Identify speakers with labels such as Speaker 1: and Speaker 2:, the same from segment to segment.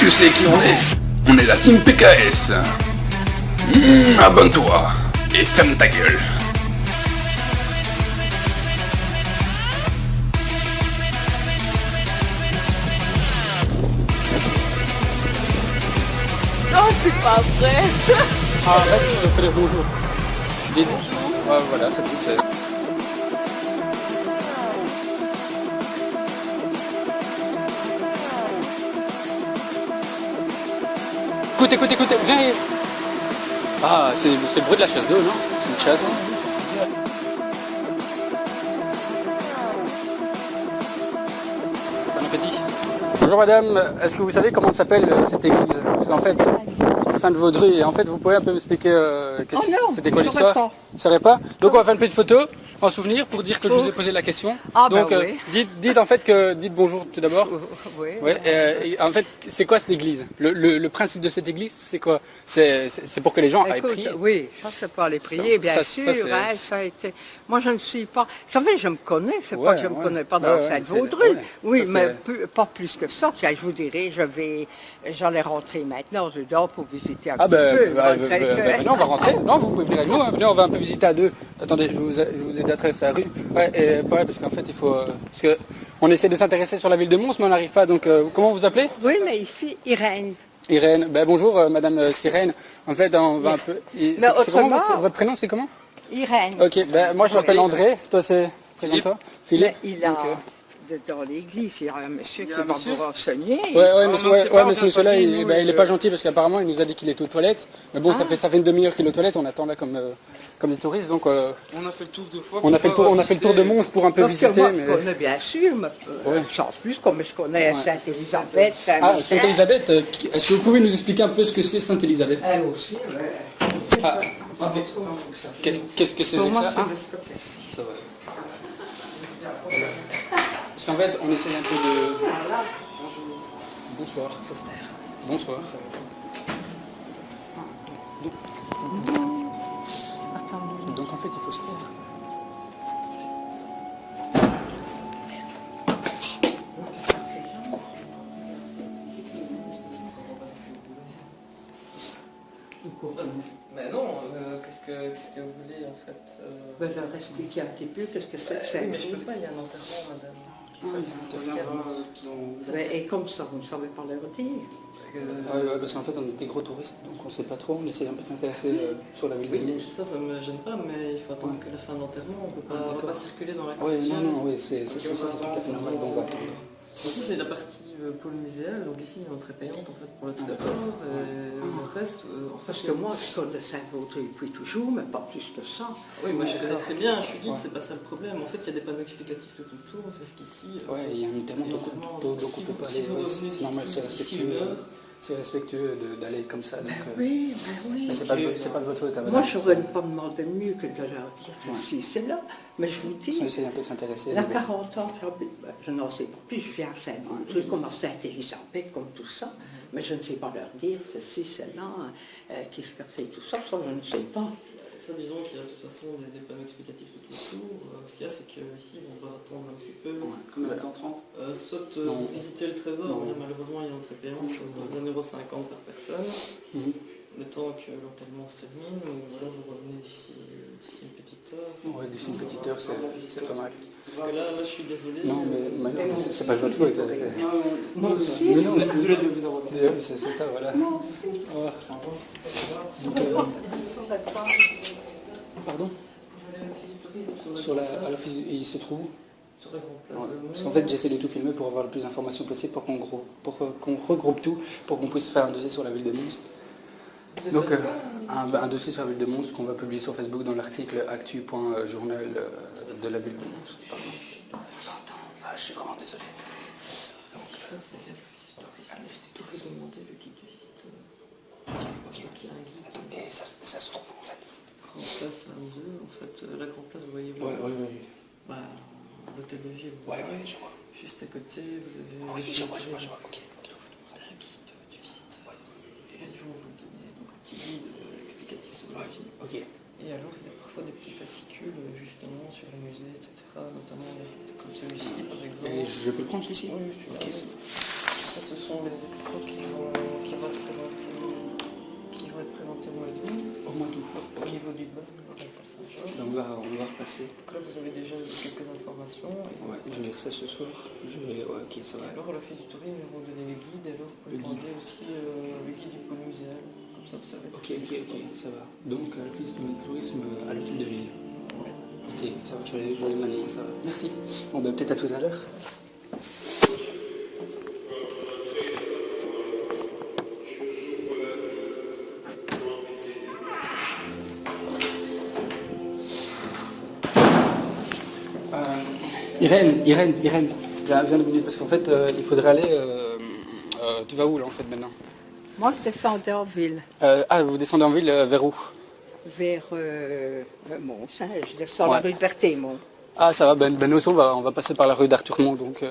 Speaker 1: Tu sais qui on est? On est la team PKS. Abonne-toi et ferme ta gueule.
Speaker 2: Non, c'est pas vrai.
Speaker 3: Ah, arrête, je fais les bonjours. Dis bonjour. Ouais, voilà, c'est tout. Écoute, viens. Ah, c'est le bruit de la chasse d'eau, non? C'est une chasse. Bon appétit. Bonjour madame, est-ce que vous savez comment s'appelle cette église? Parce qu'en fait, Sainte-Vaudrue, et en fait, vous pouvez un peu m'expliquer c'était quoi l'histoire? Vous ne saurez pas? Donc on va faire une petite photo en souvenir pour dire que je vous ai posé la question.
Speaker 2: Ah,
Speaker 3: donc
Speaker 2: oui.
Speaker 3: dites bonjour tout d'abord.
Speaker 2: Oui.
Speaker 3: Ouais, et en fait, c'est quoi cette église? Le principe de cette église, c'est quoi? C'est pour que les gens aillent prier.
Speaker 2: Oui, ça c'est pas aller prier, bien sûr. Ça a été... Moi je ne suis pas... Vous savez, je me connais, c'est pas que je ne me connais pas dans Sainte-Vaudrue. Oui, mais pas plus que ça. Je vous dirais, j'allais rentrer maintenant dedans pour visiter un petit peu.
Speaker 3: Non, on va rentrer. Non, vous pouvez venir avec nous. Hein. Venez, on va un peu visiter à deux. Attendez, je vous ai traversé la rue. Ouais, parce qu'en fait, il faut... parce que on essaie de s'intéresser sur la ville de Mons, mais on n'arrive pas. Donc, comment vous appelez?
Speaker 2: Oui, mais ici, Irène.
Speaker 3: Irène. Bonjour, madame Sirène. En fait, on va un peu...
Speaker 2: Mais autrement...
Speaker 3: Votre prénom, c'est comment?
Speaker 2: Irène.
Speaker 3: Ok, moi je m'appelle André. Toi, c'est... Présente-toi. Philippe.
Speaker 2: Mais il a... Dans l'église, il y a un monsieur qui va vous renseigner.
Speaker 3: Mais ce monsieur-là, il est pas gentil parce qu'apparemment, il nous a dit qu'il était aux toilettes. Mais bon, ça fait une demi-heure qu'il est aux toilettes, on attend là comme des touristes. Donc,
Speaker 4: on a fait le tour 2 fois.
Speaker 3: On a fait le tour de Mons pour un peu visiter.
Speaker 2: Moi, je connais bien sûr, mais chance plus, comme je connais Sainte-Élisabeth.
Speaker 3: Sainte-Élisabeth, est-ce que vous pouvez nous expliquer un peu ce que c'est Sainte-Élisabeth?
Speaker 2: Elle aussi, oui.
Speaker 3: Qu'est-ce que c'est que ça? Ça va. Parce qu'en fait, on essaye un peu de... Bonjour. Bonsoir. Foster. Bonsoir. Donc en fait, il faut se taire.
Speaker 4: Mais non, qu'est-ce que vous voulez en fait
Speaker 2: Leur expliquer un petit peu qu'est-ce que c'est que ça.
Speaker 4: Oui, mais je ne peux pas, il y a un enterrement, madame.
Speaker 2: Et comme ça, vous ne savez pas leur dire.
Speaker 3: Parce qu'en fait, on était gros touristes, donc on ne sait pas trop, on essaie un peu de s'intéresser sur la ville de Mons.
Speaker 4: Ça ne me gêne pas, mais il faut attendre que la fin de l'enterrement, on ne peut pas circuler dans la cour.
Speaker 3: Oui, c'est tout à fait normal, on va attendre.
Speaker 4: Ici, c'est la partie pôle muséal, donc ici, il y a une entrée payante en fait, pour le trésor, et le reste, en fait...
Speaker 2: Parce que moi, je connais Sainte-Vaudrue depuis toujours, mais pas plus que ça.
Speaker 4: Oui, moi je connais très bien, je suis guide, c'est pas ça le problème. En fait, il y a des panneaux explicatifs tout autour, c'est parce qu'ici...
Speaker 3: Oui, il y a un enterrement, donc on ne peut pas aller... C'est normal, c'est respectueux d'aller comme ça. Donc,
Speaker 2: oui.
Speaker 3: Mais c'est pas de votre faute.
Speaker 2: Moi, je n'aurais pas demandé mieux que de leur dire ceci, c'est là. Mais je vous dis,
Speaker 3: on essaie un peu de s'intéresser.
Speaker 2: il y a 40 ans, je n'en sais pas plus, je viens à Sainte-Vaudrue, comme à Sainte-Élisabeth, comme tout ça. Mais je ne sais pas leur dire ceci, cela, qu'est-ce qu'a fait tout ça, ça je ne sais pas.
Speaker 4: Ça, disons qu'il y a de toute façon des panneaux explicatifs tout autour. Ce qu'il y a, c'est qu'ici, on va attendre un petit peu.
Speaker 3: Combien de temps? 30
Speaker 4: soit visiter le trésor, mais malheureusement, il y a une entrée payante, 1,50 € par personne. Le temps que l'enterrement se termine, ou alors vous revenez d'ici une petite heure.
Speaker 3: Oui, d'ici une petite heure, c'est pas mal.
Speaker 4: Parce que là, je suis désolé.
Speaker 3: Non, mais c'est pas de votre faute.
Speaker 2: Moi aussi.
Speaker 3: Mais non, on est désolé de vous avoir dit. C'est ça, voilà.
Speaker 2: Moi aussi.
Speaker 3: Pardon? À l'office, il se trouve où?
Speaker 4: Sur la grande place.
Speaker 3: Parce qu'en fait, j'essaie de tout filmer pour avoir le plus d'informations possible, pour qu'on regroupe tout, pour qu'on puisse faire un dossier sur la ville de Mons. Donc, un dossier sur la ville de Mons qu'on va publier sur Facebook dans l'article actu.journal de la ville de Mons. Pardon. Vous entends? Je suis vraiment désolé. Donc,
Speaker 4: c'est l'office du tourisme. Demander le guide de visite.
Speaker 3: Ok. Attends, et ça se trouve où en fait?
Speaker 4: Grande place 22, en fait, la grande place, vous voyez.
Speaker 3: Oui.
Speaker 4: L'hôtel de ville.
Speaker 3: Oui, je vois.
Speaker 4: Juste à côté, vous avez...
Speaker 3: Oui, je vois, ok.
Speaker 4: C'est un guide du visiteur. Et ils vont vous donner donc, un petit guide explicatif sur la ville.
Speaker 3: Ok.
Speaker 4: Et alors, il y a parfois des petits fascicules, justement, sur le musée, etc. Notamment comme celui-ci, par exemple.
Speaker 3: Et je peux le prendre celui-ci?
Speaker 4: Oui, celui-là.
Speaker 3: Ok, c'est bon.
Speaker 4: Ça, ce sont les expos qui vont
Speaker 3: Merci.
Speaker 4: Donc là, vous avez déjà quelques informations.
Speaker 3: Ouais, je vais lire ça ce soir. Ouais, ok, ça va.
Speaker 4: Alors, à l'office du tourisme, ils vont donner les guides. Alors, vous pouvez demander aussi le guide du pôle muséal. Comme ça, vous savez.
Speaker 3: Ok, ça va. Donc, l'office du tourisme à l'hôtel de ville.
Speaker 4: Ouais.
Speaker 3: Ok, ça va, je vais les manier, ça va. Merci. Bon, ben peut-être à tout à l'heure. Irène, viens 2 minutes parce qu'en fait, il faudrait aller. Tu vas où là en fait maintenant?
Speaker 2: Moi, je descendais en ville,
Speaker 3: Vous descendez en ville vers où?
Speaker 2: vers Mons. Hein, je descends la rue de Berthémont.
Speaker 3: Ah, ça va, ben aussi, on va passer par la rue d'Arthurmont, donc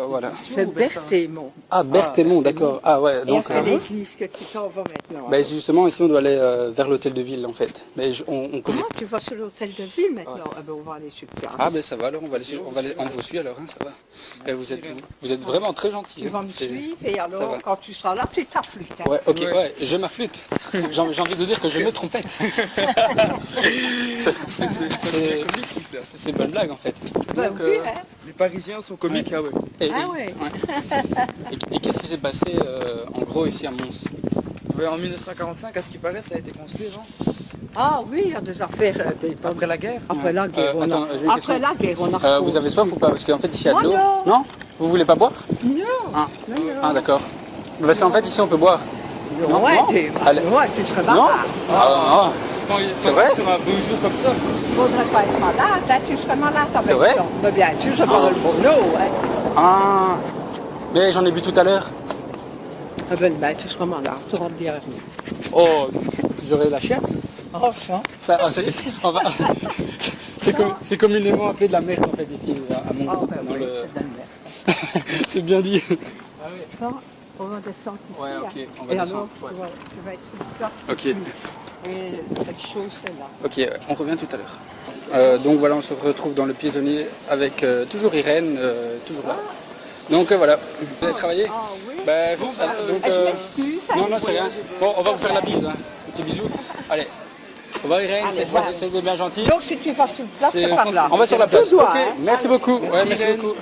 Speaker 3: voilà.
Speaker 2: C'est Berthémont.
Speaker 3: Ah, Berthémont, d'accord. Ah ouais,
Speaker 2: Et
Speaker 3: donc.
Speaker 2: c'est l'église que tu t'en vas maintenant.
Speaker 3: Ben justement, ici, on doit aller vers l'hôtel de ville en fait. Mais on connaît.
Speaker 2: Ah, tu vas sur l'hôtel de ville maintenant?
Speaker 3: Ouais.
Speaker 2: Ah ben, on va aller sur place.
Speaker 3: Ah ben ça va alors, on vous suit alors, hein, ça va. Et vous êtes vraiment très gentil.
Speaker 2: Tu vas me suivre et
Speaker 3: ça
Speaker 2: alors,
Speaker 3: va.
Speaker 2: quand tu seras là, tu t'afflutes. Hein.
Speaker 3: Ouais, ok, ouais, j'ai ma flûte. J'ai envie de dire que je me trompette. C'est bonne blague en fait.
Speaker 2: Ben
Speaker 3: Donc,
Speaker 2: oui, hein.
Speaker 5: Les Parisiens sont comiques, ah ouais.
Speaker 2: Ah ouais.
Speaker 3: Et qu'est-ce qui s'est passé en gros ici à Mons?
Speaker 5: Ouais, en 1945, à ce qui paraît, ça a été construit, non?
Speaker 2: Ah oui, il y a des affaires.
Speaker 5: Après la guerre?
Speaker 2: Après la guerre, on
Speaker 3: attends,
Speaker 2: a...
Speaker 3: j'ai une question.
Speaker 2: Après la guerre, on a...
Speaker 3: Vous avez soif ou pas? Parce qu'en fait ici il y a de
Speaker 2: Moi,
Speaker 3: l'eau.
Speaker 2: non.
Speaker 3: Vous voulez pas boire?
Speaker 2: Non,
Speaker 3: Ah,
Speaker 2: non,
Speaker 3: ah d'accord. Parce qu'en fait ici on peut boire. Non,
Speaker 2: ouais,
Speaker 3: non. Allez.
Speaker 2: tu serais
Speaker 3: Non?
Speaker 2: malade.
Speaker 3: Ah, C'est vrai?
Speaker 5: Sur un beau jour comme ça.
Speaker 2: Il ne faudrait pas être malade, hein, tu serais malade avec
Speaker 3: C'est vrai?
Speaker 2: ça. Mais bien sûr, c'est pas le boulot. Hein.
Speaker 3: ah. Mais j'en ai bu tout à l'heure.
Speaker 2: Ah ben, tu seras malade, tu auras le diarrhée.
Speaker 3: Oh, j'aurais la chiasse.
Speaker 2: Oh, ça.
Speaker 3: C'est communément appelé de la merde en fait ici à Mons.
Speaker 2: Ah ben
Speaker 3: dans
Speaker 2: oui,
Speaker 3: le-
Speaker 2: c'est de la merde.
Speaker 3: C'est bien dit.
Speaker 2: Ça, on va descendre ici.
Speaker 3: Ouais, ok,
Speaker 2: hein.
Speaker 3: on va
Speaker 2: et
Speaker 3: descendre,
Speaker 2: alors,
Speaker 3: ouais.
Speaker 2: tu vas être sur place.
Speaker 3: Ok.
Speaker 2: Et cette chose, c'est là.
Speaker 3: Ok, on revient tout à l'heure. Donc voilà, on se retrouve dans le pigeonnier avec toujours Irène, toujours là. Donc voilà, vous avez travaillé?
Speaker 2: Ah oui.
Speaker 3: Ben, donc,
Speaker 2: Je m'excuse. hein.
Speaker 3: non, c'est rien. Bon, on va vous faire la bise. Hein. Un petit bisou. Allez. Au revoir Irène,
Speaker 2: Allez, voilà.
Speaker 3: c'est bien gentil.
Speaker 2: Donc si tu vas sur place, c'est par là.
Speaker 3: On va sur la place.
Speaker 2: Tout droit,
Speaker 3: Ok,
Speaker 2: hein.
Speaker 3: merci beaucoup. Ouais, merci
Speaker 5: Irène.
Speaker 3: beaucoup.